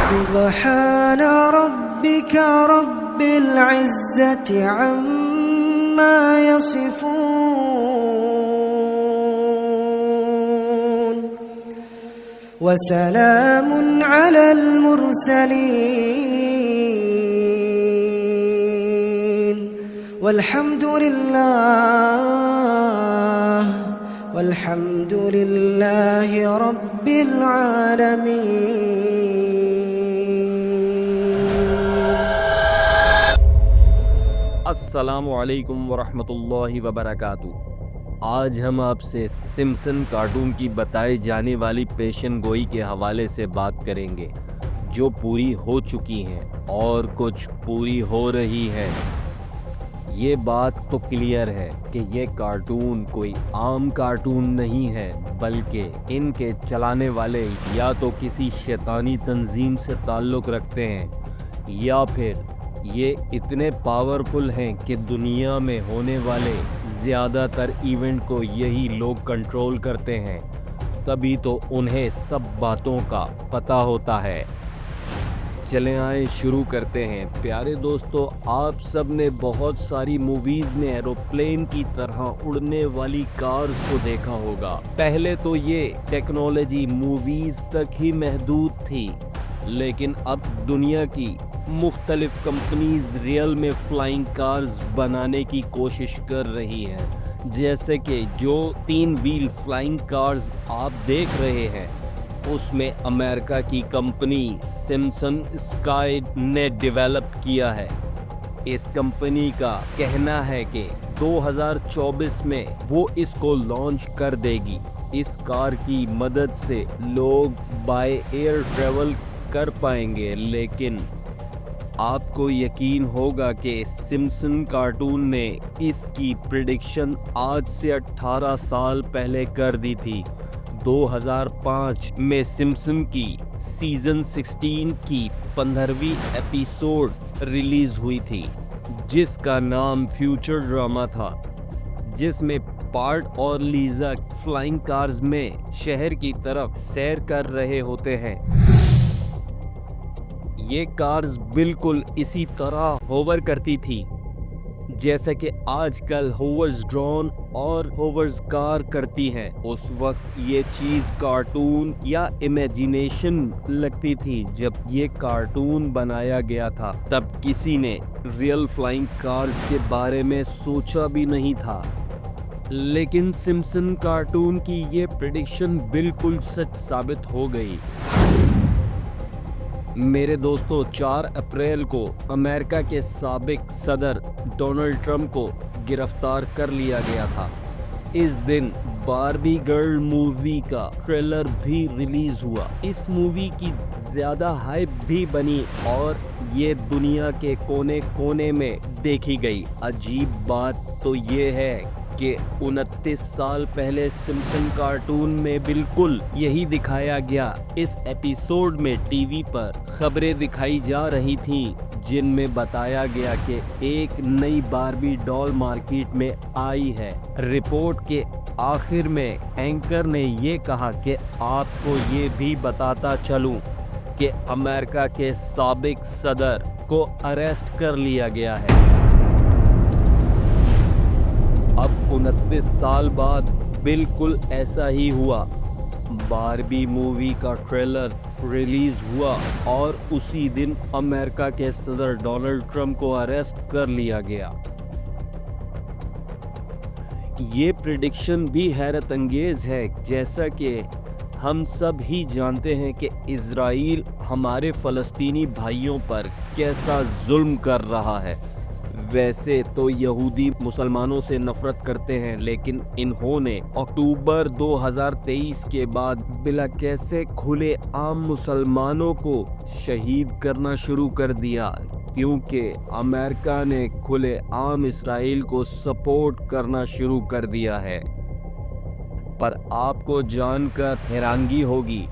سبحان ربك رب العزة عما يصفون وسلام على المرسلين والحمد لله رب العالمين. السلام علیکم ورحمۃ اللہ وبرکاتہ. آج ہم آپ سے سمسن کارٹون کی بتائی جانے والی پیشن گوئی کے حوالے سے بات کریں گے جو پوری ہو چکی ہیں اور کچھ پوری ہو رہی ہیں. یہ بات تو کلیئر ہے کہ یہ کارٹون کوئی عام کارٹون نہیں ہے، بلکہ ان کے چلانے والے یا تو کسی شیطانی تنظیم سے تعلق رکھتے ہیں یا پھر یہ اتنے پاورفل ہیں کہ دنیا میں ہونے والے زیادہ تر ایونٹ کو یہی لوگ کنٹرول کرتے ہیں، تبھی تو انہیں سب باتوں کا پتہ ہوتا ہے. چلیں آئیں شروع کرتے ہیں. پیارے دوستو، آپ سب نے بہت ساری موویز میں ایروپلین کی طرح اڑنے والی کارز کو دیکھا ہوگا. پہلے تو یہ ٹیکنالوجی موویز تک ہی محدود تھی، لیکن اب دنیا کی مختلف کمپنیز ریئل میں فلائنگ کارز بنانے کی کوشش کر رہی ہیں. جیسے کہ جو 3 ویل فلائنگ کارز آپ دیکھ رہے ہیں، اس میں امریکہ کی کمپنی سمسن اسکائی نے ڈیولپ کیا ہے. اس کمپنی کا کہنا ہے کہ 2024 میں وہ اس کو لانچ کر دے گی. اس کار کی مدد سے لوگ بائی ایئر ٹریول کر پائیں گے، لیکن آپ کو یقین ہوگا کہ سمسن کارٹون نے اس کی پریڈکشن آج سے 18 سال پہلے کر دی تھی. 2005 میں سمسن کی سیزن 16 کی 15ویں ایپیسوڈ ریلیز ہوئی تھی، جس کا نام فیوچر ڈراما تھا، جس میں پارٹ اور لیزا فلائنگ کارز میں شہر کی طرف سیر کر رہے ہوتے ہیں. یہ کارز بالکل اسی طرح ہوور کرتی تھی جیسا کہ آج کل ہوورز ڈرون اور ہوورز کار کرتی ہیں. اس وقت یہ چیز کارٹون یا امیجینیشن لگتی تھی. جب یہ کارٹون بنایا گیا تھا تب کسی نے ریئل فلائنگ کارز کے بارے میں سوچا بھی نہیں تھا، لیکن سمسن کارٹون کی یہ پریڈکشن بالکل سچ ثابت ہو گئی. میرے دوستو، 4 اپریل کو امریکہ کے سابق صدر ڈونلڈ ٹرمپ کو گرفتار کر لیا گیا تھا. اس دن باربی گرل مووی کا ٹریلر بھی ریلیز ہوا. اس مووی کی زیادہ ہائپ بھی بنی اور یہ دنیا کے کونے کونے میں دیکھی گئی. عجیب بات تو یہ ہے کہ 29 سال پہلے سمسن کارٹون میں بالکل یہی دکھایا گیا. اس ایپیسوڈ میں ٹی وی پر خبریں دکھائی جا رہی تھیں جن میں بتایا گیا کہ ایک نئی باربی ڈال مارکیٹ میں آئی ہے. رپورٹ کے آخر میں اینکر نے یہ کہا کہ آپ کو یہ بھی بتاتا چلوں کہ امریکہ کے سابق صدر کو اریسٹ کر لیا گیا ہے. اب 29 سال بعد بالکل ایسا ہی ہوا. باربی مووی کا ٹریلر ریلیز ہوا اور اسی دن امریکہ کے صدر ڈونلڈ ٹرمپ کو اریسٹ کر لیا گیا. یہ پریڈکشن بھی حیرت انگیز ہے. جیسا کہ ہم سب ہی جانتے ہیں کہ اسرائیل ہمارے فلسطینی بھائیوں پر کیسا ظلم کر رہا ہے. ویسے تو یہودی مسلمانوں سے نفرت کرتے ہیں، لیکن انہوں نے اکتوبر 2023 کے بعد بلا کیسے کھلے عام مسلمانوں کو شہید کرنا شروع کر دیا، کیونکہ امریکہ نے کھلے عام اسرائیل کو سپورٹ کرنا شروع کر دیا ہے. پر آپ کو جان کر حیرانگی ہوگی،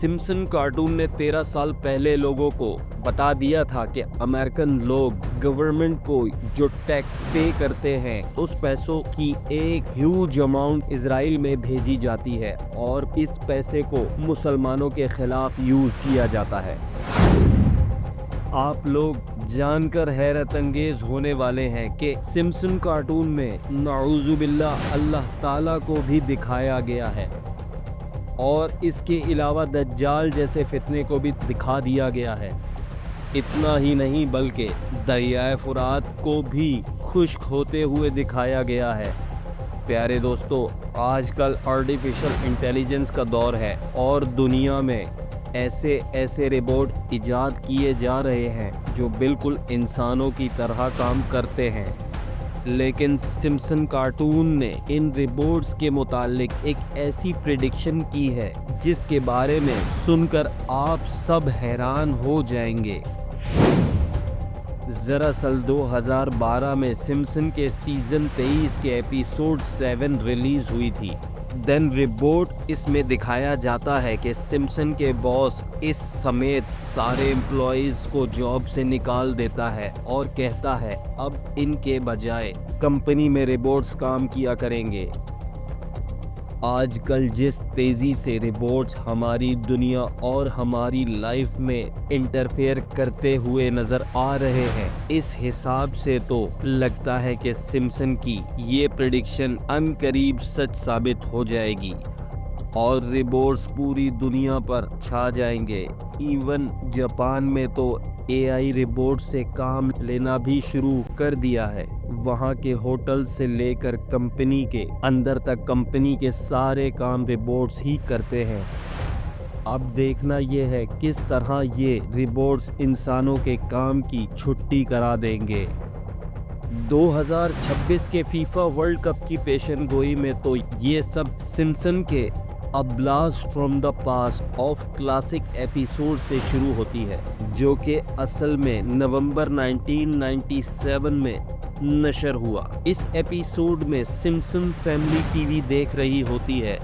سمسن کارٹون نے 13 سال پہلے لوگوں کو بتا دیا تھا کہ امریکن لوگ گورنمنٹ کو جو ٹیکس پے کرتے ہیں اس پیسوں کی ایک ہیوج اماؤنٹ اسرائیل میں بھیجی جاتی ہے اور اس پیسے کو مسلمانوں کے خلاف یوز کیا جاتا ہے. آپ لوگ جان کر حیرت انگیز ہونے والے ہیں کہ سمسن کارٹون میں نعوذ باللہ اللہ تعالیٰ کو بھی دکھایا گیا ہے، اور اس کے علاوہ دجال جیسے فتنے کو بھی دکھا دیا گیا ہے۔ اتنا ہی نہیں بلکہ دریائے فرات کو بھی خشک ہوتے ہوئے دکھایا گیا ہے۔ پیارے دوستو، آج کل آرٹیفیشل انٹیلیجنس کا دور ہے اور دنیا میں ایسے روبوٹ ایجاد کیے جا رہے ہیں جو بالکل انسانوں کی طرح کام کرتے ہیں، لیکن سمسن کارٹون نے ان روبوٹس کے متعلق ایک ایسی پریڈکشن کی ہے جس کے بارے میں سن کر آپ سب حیران ہو جائیں گے۔ دراصل 2012 میں سمسن کے سیزن 23 کے ایپیسوڈ 7 ریلیز ہوئی تھی۔ دین رپورٹ اس میں دکھایا جاتا ہے کہ سمسن کے باس اس سمیت سارے امپلائیز کو جاب سے نکال دیتا ہے اور کہتا ہے اب ان کے بجائے کمپنی میں روبوٹس کام کیا کریں گے۔ آج کل جس تیزی سے روبوٹس ہماری دنیا اور ہماری لائف میں انٹرفیئر کرتے ہوئے نظر آ رہے ہیں، اس حساب سے تو لگتا ہے کہ سمسن کی یہ پریڈکشن ان قریب سچ ثابت ہو جائے گی اور روبوٹس پوری دنیا پر چھا جائیں گے۔ ایون جاپان میں تو اے آئی روبوٹ سے کام لینا بھی شروع کر دیا ہے۔ وہاں کے ہوٹل سے لے کر کمپنی کے اندر تک کمپنی کے سارے کام روبوٹس ہی کرتے ہیں۔ اب دیکھنا یہ ہے کس طرح یہ روبوٹس انسانوں کے کام کی چھٹی کرا دیں گے۔ 2026 کے فیفا ورلڈ کپ کی پیشن گوئی میں تو یہ سب سمسن کے A Blast from the Past of classic episode سے شروع ہوتی ہے، جو کہ اصل میں نومبر 1997 میں نشر ہوا۔ اس ایپیسوڈ میں سمسن فیملی ٹی وی دیکھ رہی ہوتی ہے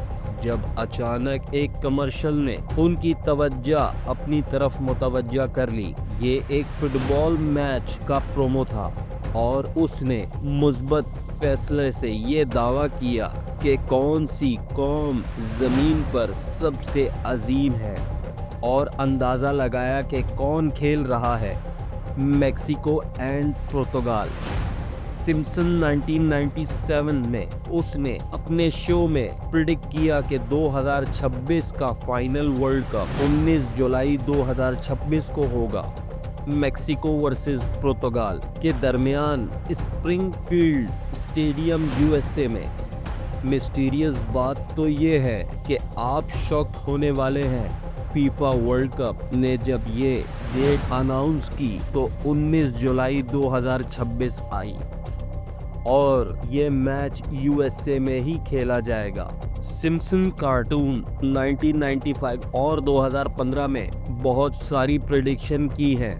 جب اچانک ایک کمرشل نے ان کی توجہ اپنی طرف متوجہ کر لی۔ یہ ایک فٹ بال میچ کا پرومو تھا اور اس نے مثبت فیصلے سے یہ دعویٰ کیا کہ کون سی قوم زمین پر سب سے عظیم ہے، اور اندازہ لگایا کہ کون کھیل رہا ہے، میکسیکو اینڈ پرتگال۔ سمسن 1997 میں اس نے اپنے شو میں پریڈکٹ کیا کہ 2026 کا فائنل ورلڈ کپ 19 جولائی 2026 کو ہوگا، میکسیکو ورسز پرتگال کے درمیان اسپرنگ فیلڈ اسٹیڈیم USA میں۔ مسٹیریس بات تو یہ ہے کہ آپ شاکڈ ہونے والے ہیں۔ فیفا ورلڈ کپ نے جب یہ ڈیٹ اناؤنس کی تو 19 جولائی 2026 آئی اور یہ میچ USA میں ہی کھیلا جائے گا۔ سمسن کارٹون 1995 اور 2015 میں بہت ساری پریڈکشن کی ہیں،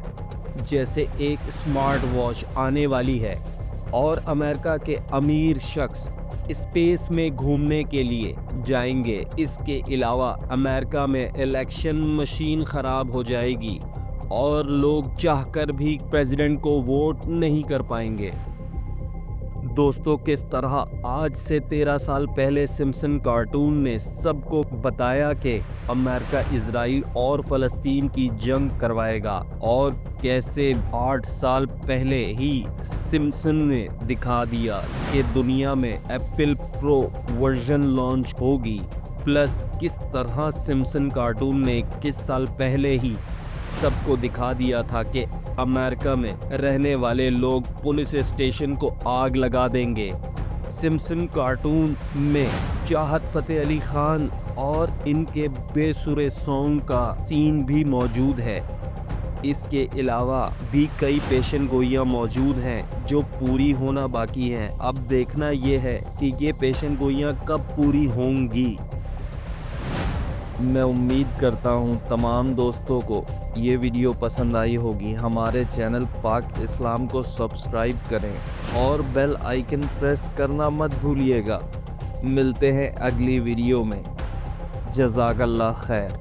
جیسے ایک اسمارٹ واچ آنے والی ہے اور امریکہ کے امیر شخص اسپیس میں گھومنے کے لیے جائیں گے۔ اس کے علاوہ امریکہ میں الیکشن مشین خراب ہو جائے گی اور لوگ چاہ کر بھی پریزیڈنٹ کو ووٹ نہیں کر پائیں گے۔ دوستو، کس طرح آج سے 13 سال پہلے سمسن کارٹون نے سب کو بتایا کہ امریکہ اسرائیل اور فلسطین کی جنگ کروائے گا، اور کیسے 8 سال پہلے ہی سمسن نے دکھا دیا کہ دنیا میں ایپل پرو ورژن لانچ ہوگی، پلس کس طرح سمسن کارٹون نے 21 سال پہلے ہی سب کو دکھا دیا تھا کہ امریکہ میں رہنے والے لوگ پولیس اسٹیشن کو آگ لگا دیں گے۔ سمسن کارٹون میں چاہت فتح علی خان اور ان کے بے سرے سانگ کا سین بھی موجود ہے۔ اس کے علاوہ بھی کئی پیشن گوئیاں موجود ہیں جو پوری ہونا باقی ہیں۔ اب دیکھنا یہ ہے کہ یہ پیشن گوئیاں کب پوری ہوں گی۔ میں امید کرتا ہوں تمام دوستوں کو یہ ویڈیو پسند آئی ہوگی۔ ہمارے چینل پاک اسلام کو سبسکرائب کریں اور بیل آئیکن پریس کرنا مت بھولیے گا۔ ملتے ہیں اگلی ویڈیو میں۔ جزاک اللہ خیر۔